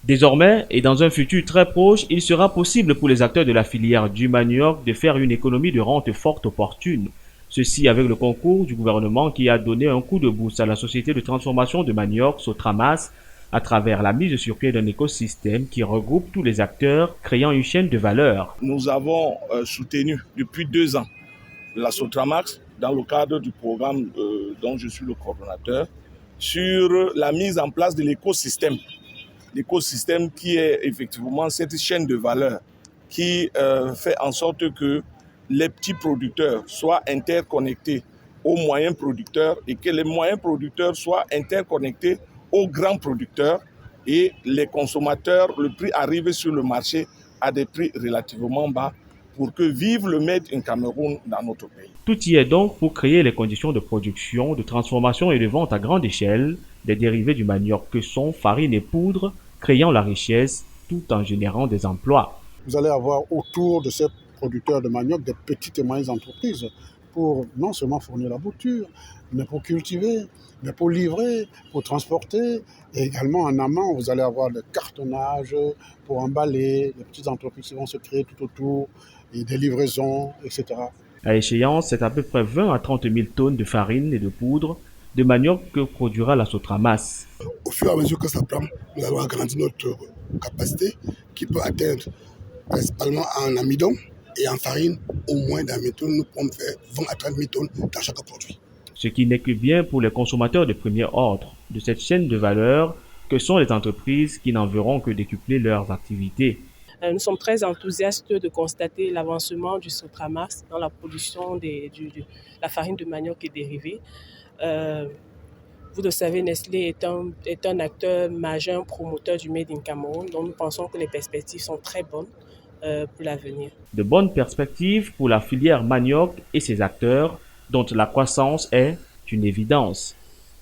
Désormais, et dans un futur très proche, il sera possible pour les acteurs de la filière du manioc de faire une économie de rente forte opportune. Ceci avec le concours du gouvernement qui a donné un coup de boost à la société de transformation de manioc Sotramas à travers la mise sur pied d'un écosystème qui regroupe tous les acteurs, créant une chaîne de valeur. Nous avons soutenu depuis 2 ans la Sotramax dans le cadre du programme dont je suis le coordonnateur sur la mise en place de l'écosystème. L'écosystème qui est effectivement cette chaîne de valeur qui fait en sorte que les petits producteurs soient interconnectés aux moyens producteurs et que les moyens producteurs soient interconnectés aux grands producteurs et les consommateurs, le prix arrive sur le marché à des prix relativement bas pour que vive le Made in Cameroun dans notre pays. Tout y est donc pour créer les conditions de production, de transformation et de vente à grande échelle des dérivés du manioc que sont farine et poudre, créant la richesse tout en générant des emplois. Vous allez avoir autour de ces producteurs de manioc des petites et moyennes entreprises pour non seulement fournir la bouture, mais pour cultiver, mais pour livrer, pour transporter. Et également en amont, vous allez avoir le cartonnage pour emballer, les petites entreprises qui vont se créer tout autour, et des livraisons, etc. À échéance, c'est à peu près 20 à 30 000 tonnes de farine et de poudre de manioc que produira la Sotramas. Au fur et à mesure que ça prend, nous allons agrandir notre capacité qui peut atteindre principalement en amidon et en farine, au moins d'un tonnes, nous pouvons faire 20 à 30 000 tonnes dans chaque produit. Ce qui n'est que bien pour les consommateurs de premier ordre de cette chaîne de valeur que sont les entreprises qui n'en verront que décupler leurs activités. Nous sommes très enthousiastes de constater l'avancement du Sotramas dans la production de la farine de manioc et dérivés. Vous le savez, Nestlé est un acteur majeur, promoteur du Made in Cameroun, donc nous pensons que les perspectives sont très bonnes pour l'avenir. De bonnes perspectives pour la filière manioc et ses acteurs, dont la croissance est une évidence.